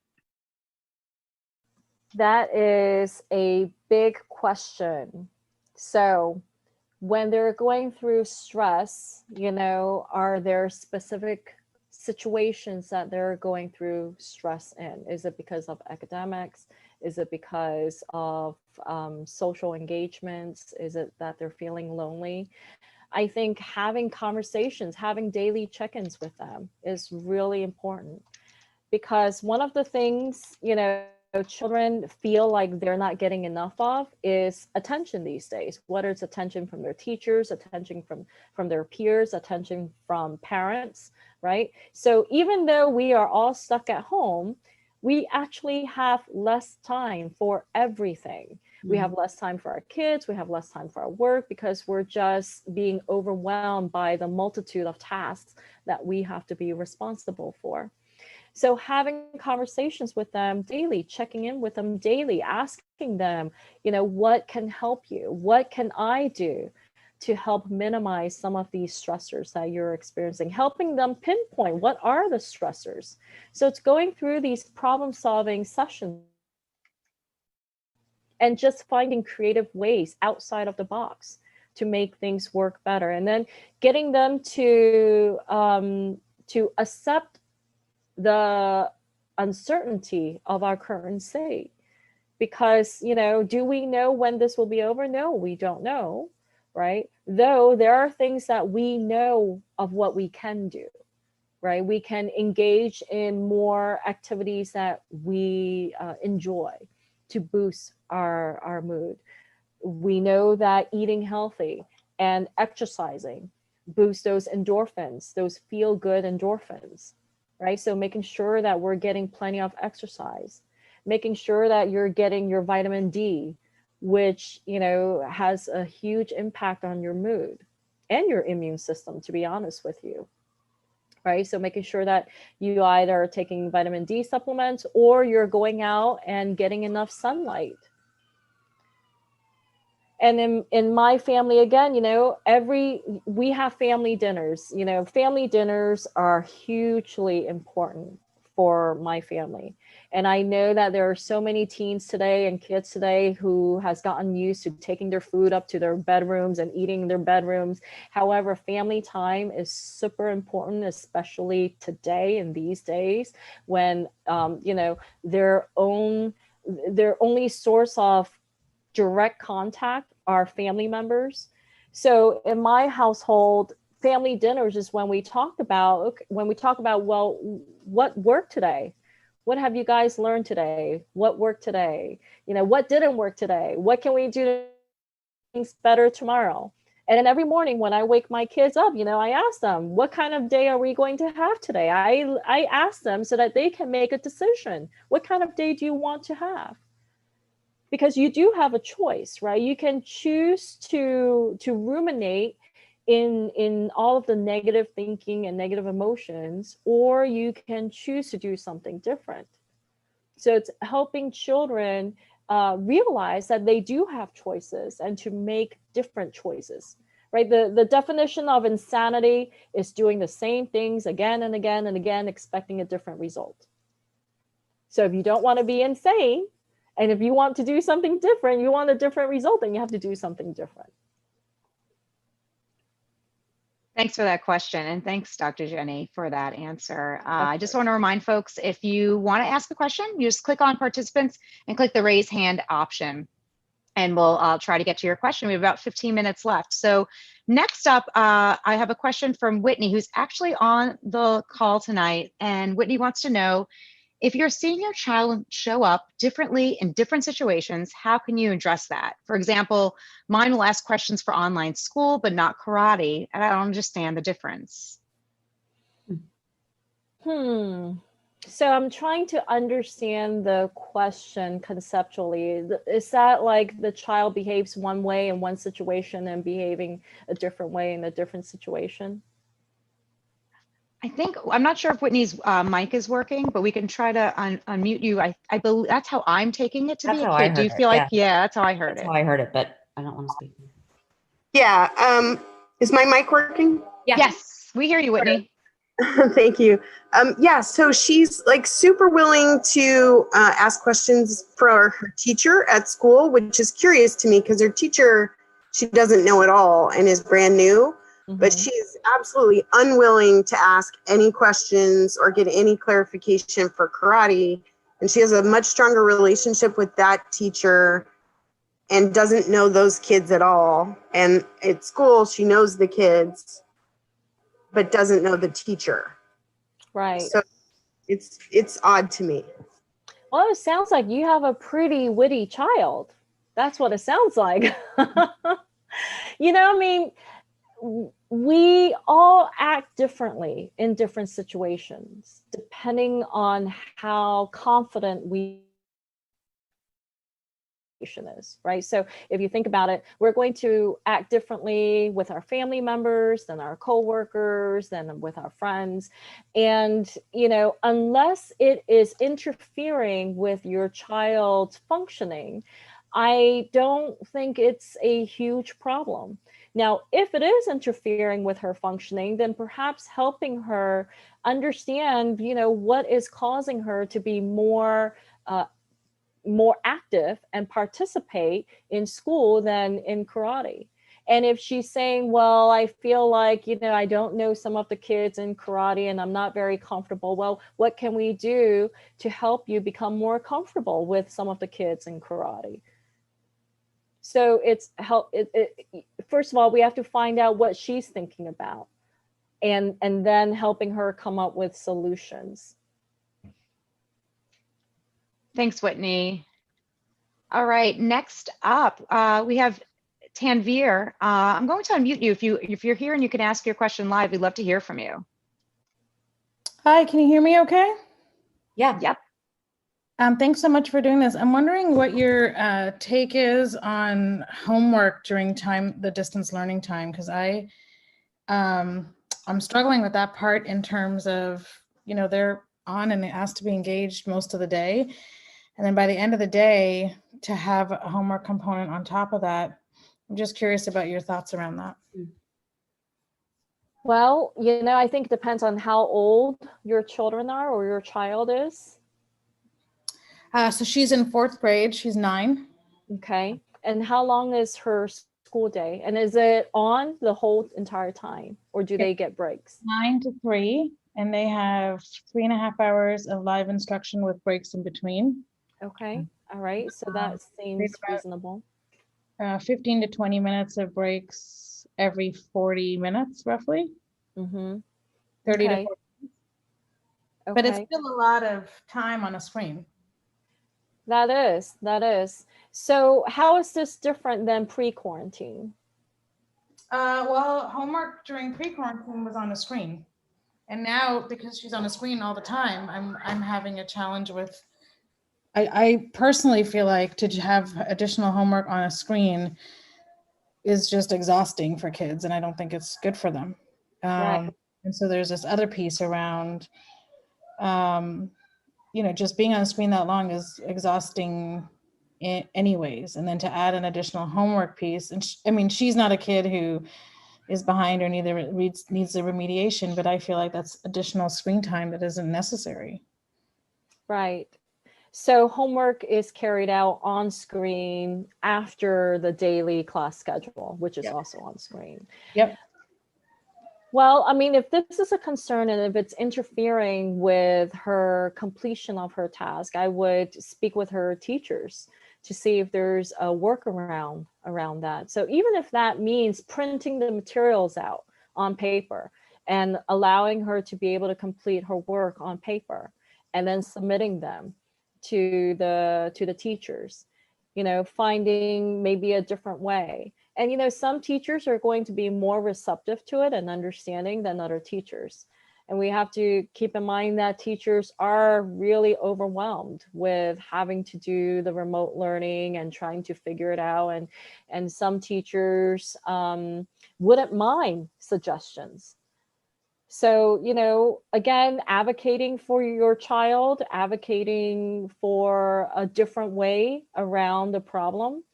That is a big question. So when they're going through stress, are there specific situations that they're going through stress in? Is it because of academics? Is it because of social engagements? Is it that they're feeling lonely? I think having conversations, having daily check-ins with them is really important, because one of the things, children feel like they're not getting enough of is attention these days, whether it's attention from their teachers, attention from their peers, attention from parents, right? So even though we are all stuck at home, we actually have less time for everything. We have less time for our kids, we have less time for our work, because we're just being overwhelmed by the multitude of tasks that we have to be responsible for. So having conversations with them daily, checking in with them daily, asking them, what can help you? What can I do to help minimize some of these stressors that you're experiencing? Helping them pinpoint what are the stressors. So it's going through these problem-solving sessions and just finding creative ways outside of the box to make things work better. And then getting them to accept the uncertainty of our current state. Because, do we know when this will be over? No, we don't know, right? Though there are things that we know of what we can do, right? We can engage in more activities that we enjoy to boost our mood. We know that eating healthy and exercising boost those endorphins, those feel-good endorphins, right? So making sure that we're getting plenty of exercise, making sure that you're getting your vitamin D, which, has a huge impact on your mood and your immune system, to be honest with you, right? So making sure that you either are taking vitamin D supplements or you're going out and getting enough sunlight. And in my family, again, we have family dinners. Family dinners are hugely important for my family. And I know that there are so many teens today and kids today who has gotten used to taking their food up to their bedrooms and eating in their bedrooms. However, family time is super important, especially today and these days when, their only source of direct contact are family members. So in my household, family dinners is when we talk about, well, what worked today? What have you guys learned today? What worked today? What didn't work today? What can we do to make things better tomorrow? And then every morning when I wake my kids up, I ask them, what kind of day are we going to have today? I ask them so that they can make a decision. What kind of day do you want to have? Because you do have a choice, right? You can choose to ruminate in all of the negative thinking and negative emotions, or you can choose to do something different. So it's helping children realize that they do have choices and to make different choices, right? The definition of insanity is doing the same things again and again and again, expecting a different result. So if you don't want to be insane, and if you want to do something different, you want a different result, then you have to do something different. Thanks for that question. And thanks, Dr. Jenny, for that answer. I just want to remind folks, if you want to ask a question, you just click on participants and click the raise hand option. And we'll try to get to your question. We have about 15 minutes left. So next up, I have a question from Whitney, who's actually on the call tonight. And Whitney wants to know, If you're seeing your child show up differently in different situations, how can you address that? For example, mine will ask questions for online school, but not karate, and I don't understand the difference. So I'm trying to understand the question conceptually. Is that like the child behaves one way in one situation and behaving a different way in a different situation? I think, I'm not sure if Whitney's mic is working, but we can try to unmute you. I believe that's how I'm taking it to That's be a how I kid. Do you heard it. feel like, Yeah, yeah, that's how I heard that's it. how I heard it, but I don't want to speak. Yeah. Is my mic working? Yeah. Yes, we hear you, Whitney. Thank you. Yeah, so she's like super willing to ask questions for her teacher at school, which is curious to me because her teacher, she doesn't know it all and is brand new, but she's absolutely unwilling to ask any questions or get any clarification for karate. And she has a much stronger relationship with that teacher and doesn't know those kids at all. And at school, she knows the kids, but doesn't know the teacher. Right. So it's odd to me. Well, it sounds like you have a pretty witty child. That's what it sounds like. You know, I mean, we all act differently in different situations, depending on how confident we is, right? So if you think about it, we're going to act differently with our family members than our coworkers, than with our friends. And, you know, unless it is interfering with your child's functioning, I don't think it's a huge problem. Now, if it is interfering with her functioning, then perhaps helping her understand, you know, what is causing her to be more active and participate in school than in karate. And if she's saying, well, I feel like, you know, I don't know some of the kids in karate and I'm not very comfortable. Well, what can we do to help you become more comfortable with some of the kids in karate? So it's first of all, we have to find out what she's thinking about and then helping her come up with solutions. Thanks, Whitney. All right, next up, we have Tanvir. I'm going to unmute you. If you're here and you can ask your question live, we'd love to hear from you. Hi, can you hear me okay? Yeah. Yep. Thanks so much for doing this. I'm wondering what your take is on homework during the distance learning time, because I'm struggling with that part in terms of, you know, they're on and asked to be engaged most of the day. And then by the end of the day, to have a homework component on top of that. I'm just curious about your thoughts around that. Well, you know, I think it depends on how old your children are or your child is. So she's in 4th grade. She's 9. Okay. And how long is her school day? And is it on the whole entire time or do they get breaks? 9 to 3, and they have 3.5 hours of live instruction with breaks in between. Okay. All right. So that seems reasonable. 15 to 20 minutes of breaks every 40 minutes, roughly. 30 to 40 minutes. But it's still a lot of time on a screen. That is. So how is this different than pre-quarantine? Well, homework during pre-quarantine was on a screen. And now, because she's on a screen all the time, I'm having a challenge with, I personally feel like to have additional homework on a screen is just exhausting for kids, and I don't think it's good for them. Right. And so there's this other piece around, you know, just being on a screen that long is exhausting anyways. And then to add an additional homework piece, and I mean, she's not a kid who is behind or needs the remediation, but I feel like that's additional screen time that isn't necessary. Right. So homework is carried out on screen after the daily class schedule, which is also on screen. Yep. Well, I mean, if this is a concern and if it's interfering with her completion of her task, I would speak with her teachers to see if there's a workaround around that. So even if that means printing the materials out on paper and allowing her to be able to complete her work on paper, and then submitting them to the teachers, finding maybe a different way. And some teachers are going to be more receptive to it and understanding than other teachers. And we have to keep in mind that teachers are really overwhelmed with having to do the remote learning and trying to figure it out. And some teachers wouldn't mind suggestions. So, again, advocating for your child, advocating for a different way around the problem.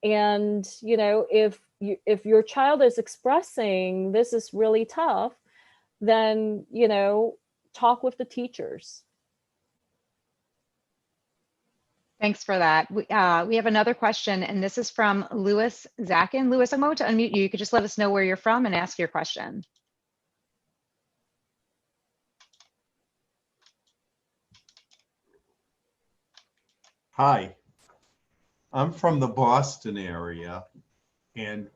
And, if your child is expressing this is really tough, then, talk with the teachers. Thanks for that. We have another question, and this is from Louis Zakin. Louis, I'm going to unmute you. You could just let us know where you're from and ask your question. Hi, I'm from the Boston area, and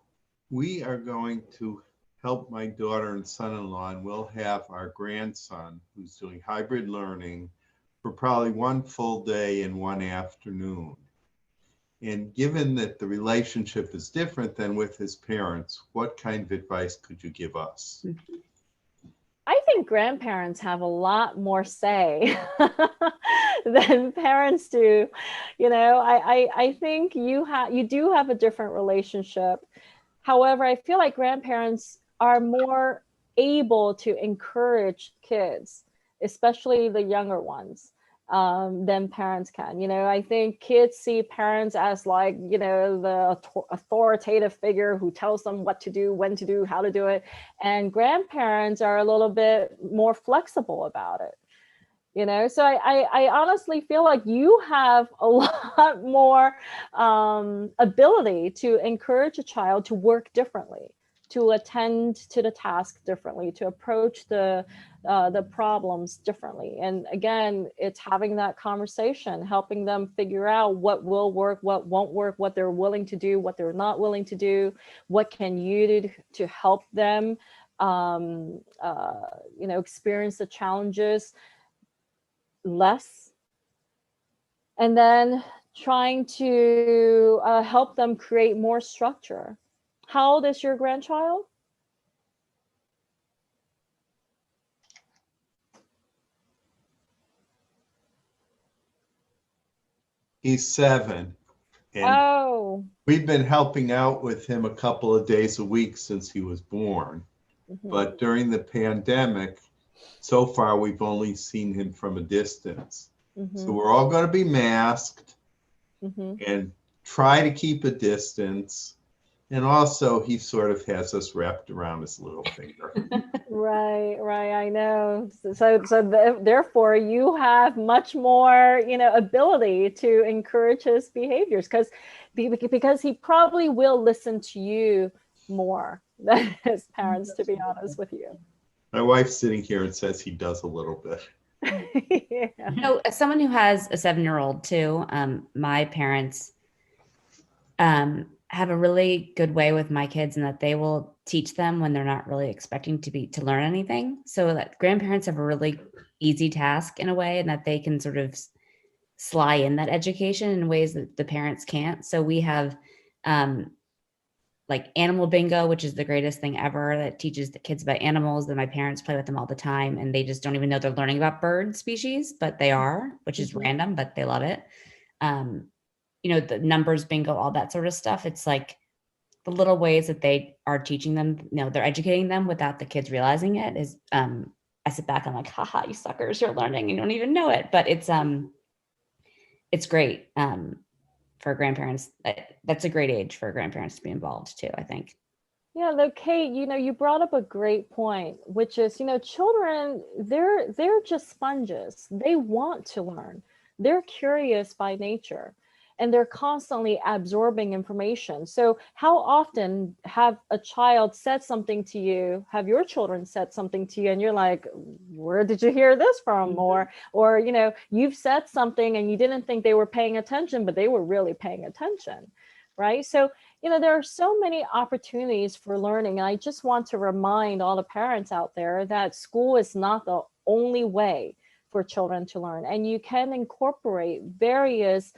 we are going to help my daughter and son-in-law, and we'll have our grandson who's doing hybrid learning for probably one full day and one afternoon. And given that the relationship is different than with his parents, what kind of advice could you give us? I think grandparents have a lot more say than parents do. I think you do have a different relationship. However, I feel like grandparents are more able to encourage kids, especially the younger ones, than parents can. I think kids see parents as like, the authoritative figure who tells them what to do, when to do, how to do it. And grandparents are a little bit more flexible about it. So I honestly feel like you have a lot more ability to encourage a child to work differently, to attend to the task differently, to approach the problems differently. And again, it's having that conversation, helping them figure out what will work, what won't work, what they're willing to do, what they're not willing to do, what can you do to help them, experience the challenges less, and then trying to help them create more structure. How old is your grandchild? He's 7, and we've been helping out with him a couple of days a week since he was born. But during the pandemic, so far, we've only seen him from a distance. So we're all going to be masked and try to keep a distance. And also, he sort of has us wrapped around his little finger. Right. I know. So therefore, you have much more, ability to encourage his behaviors because he probably will listen to you more than his parents, to be honest with you. My wife's sitting here and says he does a little bit. Yeah. So as someone who has a 7-year-old too, my parents have a really good way with my kids in that they will teach them when they're not really expecting to learn anything. So that grandparents have a really easy task in a way, and that they can sort of sly in that education in ways that the parents can't. So we have like animal bingo, which is the greatest thing ever, that teaches the kids about animals. That my parents play with them all the time, and they just don't even know they're learning about bird species, but they are, which is random, but they love it. The numbers bingo, all that sort of stuff. It's like the little ways that they are teaching them, they're educating them without the kids realizing it. Is I sit back and I'm like, haha, you suckers, you're learning, you don't even know it. But it's great. For grandparents, that's a great age for grandparents to be involved too, I think. Yeah, though, Kate, you brought up a great point, which is, children, they're just sponges. They want to learn. They're curious by nature, and they're constantly absorbing information. So how often have a child said something to you, have your children said something to you, and you're like, where did you hear this from? Or you've said something and you didn't think they were paying attention, but they were really paying attention, right? So, there are so many opportunities for learning. And I just want to remind all the parents out there that school is not the only way for children to learn. And you can incorporate various,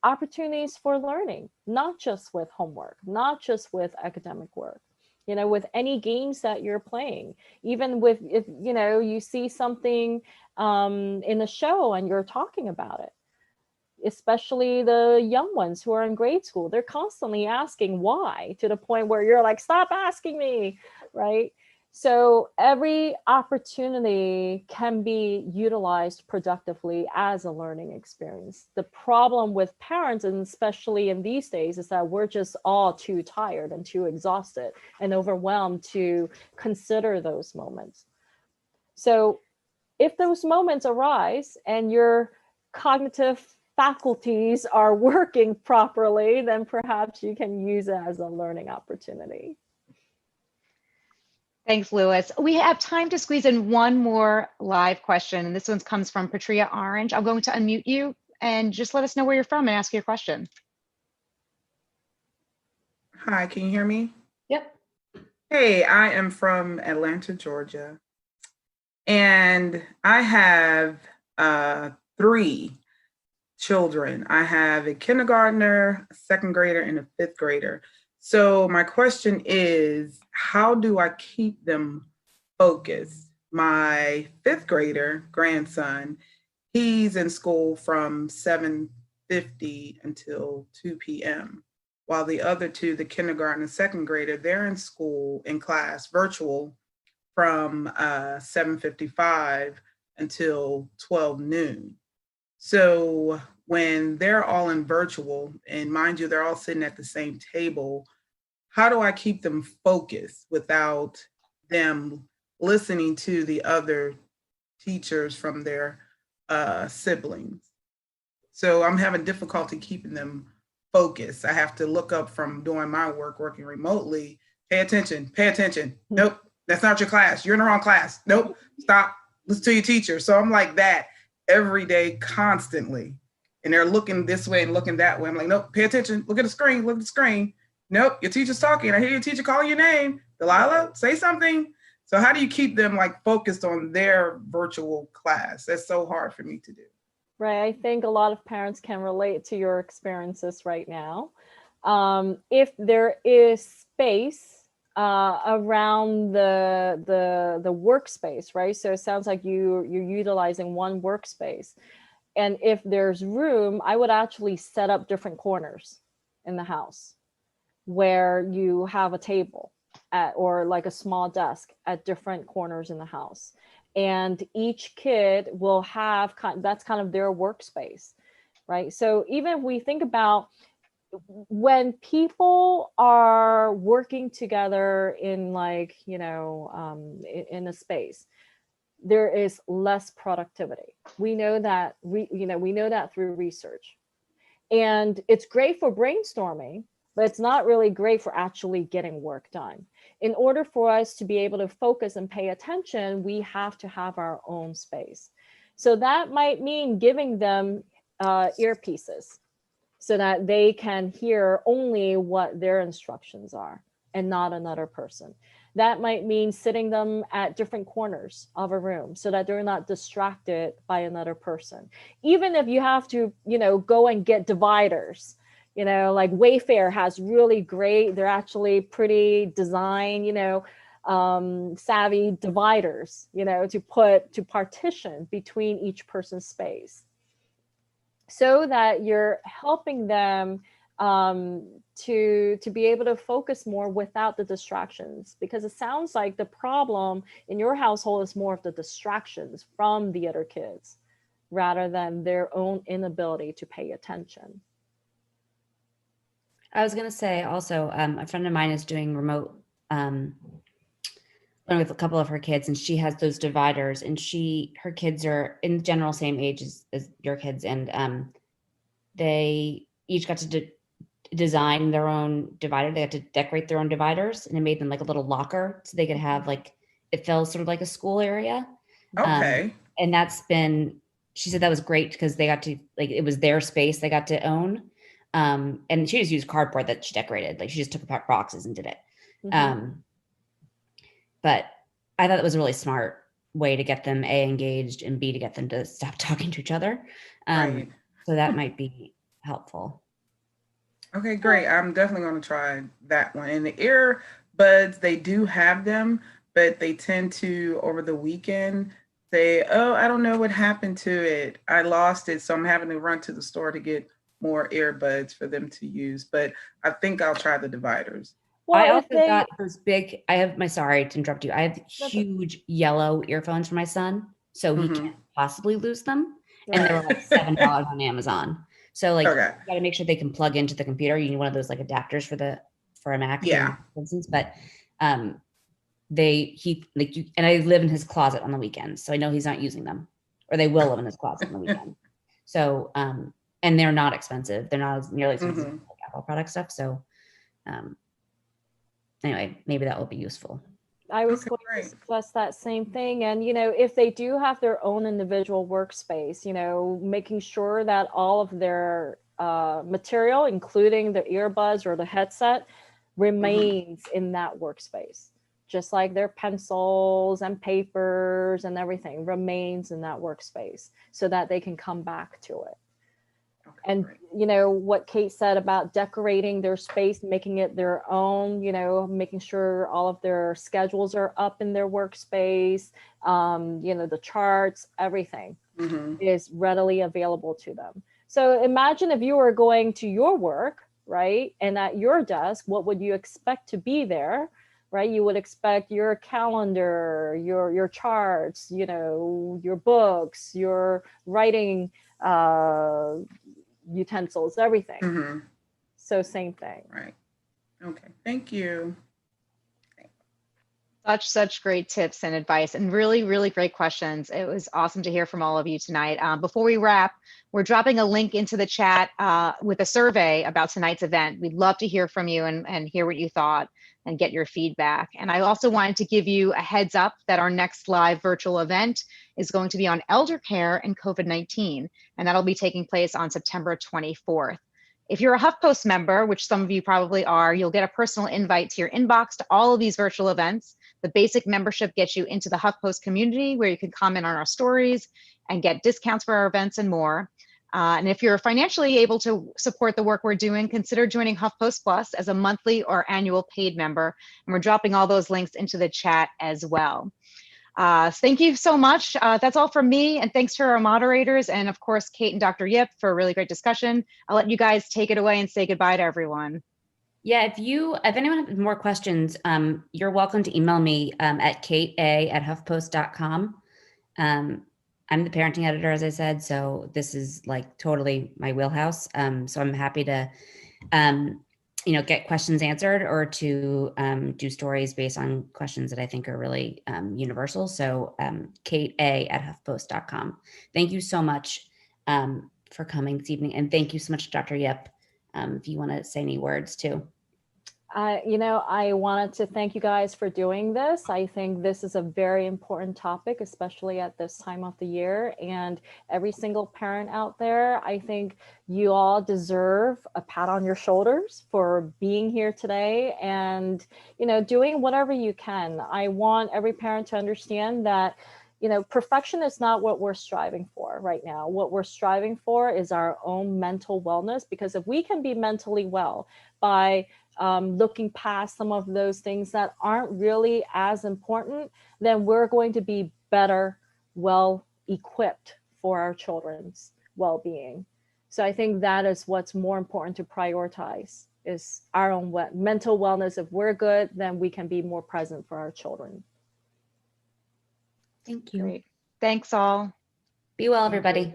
opportunities for learning, not just with homework, not just with academic work, with any games that you're playing, even with, if, you see something in a show and you're talking about it, especially the young ones who are in grade school, they're constantly asking why, to the point where you're like, stop asking me, right? So every opportunity can be utilized productively as a learning experience. The problem with parents, and especially in these days, is that we're just all too tired and too exhausted and overwhelmed to consider those moments. So if those moments arise and your cognitive faculties are working properly, then perhaps you can use it as a learning opportunity. Thanks, Lewis. We have time to squeeze in one more live question, and this one comes from Patria Orange. I'm going to unmute you and just let us know where you're from and ask your question. Hi, can you hear me? Yep. Hey, I am from Atlanta, Georgia, and I have 3 children. I have a kindergartner, a second grader, and a 5th grader. So my question is, how do I keep them focused? My 5th grader grandson, he's in school from 7:50 until 2 p.m. While the other 2, the kindergarten and second grader, they're in school, in class, virtual, from 7:55 until 12 noon. So when they're all in virtual, and mind you, they're all sitting at the same table, how do I keep them focused without them listening to the other teachers from their siblings? So I'm having difficulty keeping them focused. I have to look up from doing my work, working remotely. Pay attention, pay attention. Nope, that's not your class. You're in the wrong class. Nope, stop, listen to your teacher. So I'm like that every day, constantly. And they're looking this way and looking that way. I'm like, nope, pay attention, look at the screen, look at the screen. Nope, your teacher's talking. I hear your teacher calling your name. Delilah, say something. So how do you keep them like focused on their virtual class? That's so hard for me to do. Right, I think a lot of parents can relate to your experiences right now. If there is space around the workspace, right? So it sounds like you're utilizing one workspace. And if there's room, I would actually set up different corners in the house where you have a table or like a small desk at different corners in the house. And each kid will have, that's kind of their workspace, right? So even if we think about when people are working together in like, in a space, there is less productivity. We know that, we know that through research. And it's great for brainstorming, but it's not really great for actually getting work done. In order for us to be able to focus and pay attention, we have to have our own space. So that might mean giving them earpieces so that they can hear only what their instructions are and not another person. That might mean sitting them at different corners of a room so that they're not distracted by another person. Even if you have to, go and get dividers, like Wayfair has really great, they're actually pretty design, savvy dividers, to partition between each person's space so that you're helping them to be able to focus more without the distractions, because it sounds like the problem in your household is more of the distractions from the other kids rather than their own inability to pay attention. I was going to say also, a friend of mine is doing remote learning with a couple of her kids, and she has those dividers, and her kids are in general same age as your kids, and they each got to design their own divider. They had to decorate their own dividers, and it made them like a little locker so they could have like, it felt sort of like a school area. Okay. And she said that was great because they got to, like, it was their space they got to own. And she just used cardboard that she decorated. Like she just took apart boxes and did it. Mm-hmm. But I thought it was really smart way to get them A, engaged, and B, to get them to stop talking to each other. Right. So that might be helpful. Okay, great. I'm definitely going to try that one. And the earbuds, they do have them, but they tend to, over the weekend, say, oh, I don't know what happened to it. I lost it. So I'm having to run to the store to get more earbuds for them to use. But I think I'll try the dividers. I also got those big, sorry to interrupt you. I have huge yellow earphones for my son, so he can't possibly lose them. And they were like $7 on Amazon. So like, you got to make sure they can plug into the computer. You need one of those like adapters for a Mac, for instance. But and I live in his closet on the weekends, so I know he's not using them, or they will live in his closet on the weekend. So and they're not expensive. They're not as nearly expensive as like Apple product stuff. So anyway, maybe that will be useful. I was going to suggest that same thing. And, if they do have their own individual workspace, making sure that all of their material, including the earbuds or the headset, remains in that workspace. Just like their pencils and papers and everything remains in that workspace so that they can come back to it. And, what Kate said about decorating their space, making it their own, making sure all of their schedules are up in their workspace, the charts, everything is readily available to them. So imagine if you were going to your work, right? And at your desk, what would you expect to be there? Right? You would expect your calendar, your charts, your books, your writing utensils, everything. So same thing. Right. Okay. Thank you. Such great tips and advice, and really, really great questions. It was awesome to hear from all of you tonight. Before we wrap, we're dropping a link into the chat with a survey about tonight's event. We'd love to hear from you and hear what you thought and get your feedback. And I also wanted to give you a heads up that our next live virtual event is going to be on elder care and COVID-19, and that'll be taking place on September 24th. If you're a HuffPost member, which some of you probably are, you'll get a personal invite to your inbox to all of these virtual events. The basic membership gets you into the HuffPost community where you can comment on our stories and get discounts for our events and more. And if you're financially able to support the work we're doing, consider joining HuffPost Plus as a monthly or annual paid member. And we're dropping all those links into the chat as well. Thank you so much. That's all from me. And thanks to our moderators and of course, Kate and Dr. Yip for a really great discussion. I'll let you guys take it away and say goodbye to everyone. Yeah, if anyone has more questions, you're welcome to email me at katea@huffpost.com. I'm the parenting editor, as I said, so this is like totally my wheelhouse. So I'm happy to, get questions answered or to do stories based on questions that I think are really universal. So katea@huffpost.com. Thank you so much for coming this evening. And thank you so much, Dr. Yip. If you want to say any words too. I wanted to thank you guys for doing this. I think this is a very important topic, especially at this time of the year. And every single parent out there, I think you all deserve a pat on your shoulders for being here today and, doing whatever you can. I want every parent to understand that perfection is not what we're striving for right now. What we're striving for is our own mental wellness, because if we can be mentally well by looking past some of those things that aren't really as important, then we're going to be better, well equipped for our children's well-being. So I think that is what's more important to prioritize, is our own mental wellness. If we're good, then we can be more present for our children. Thank you. Great. Thanks all. Be well, everybody.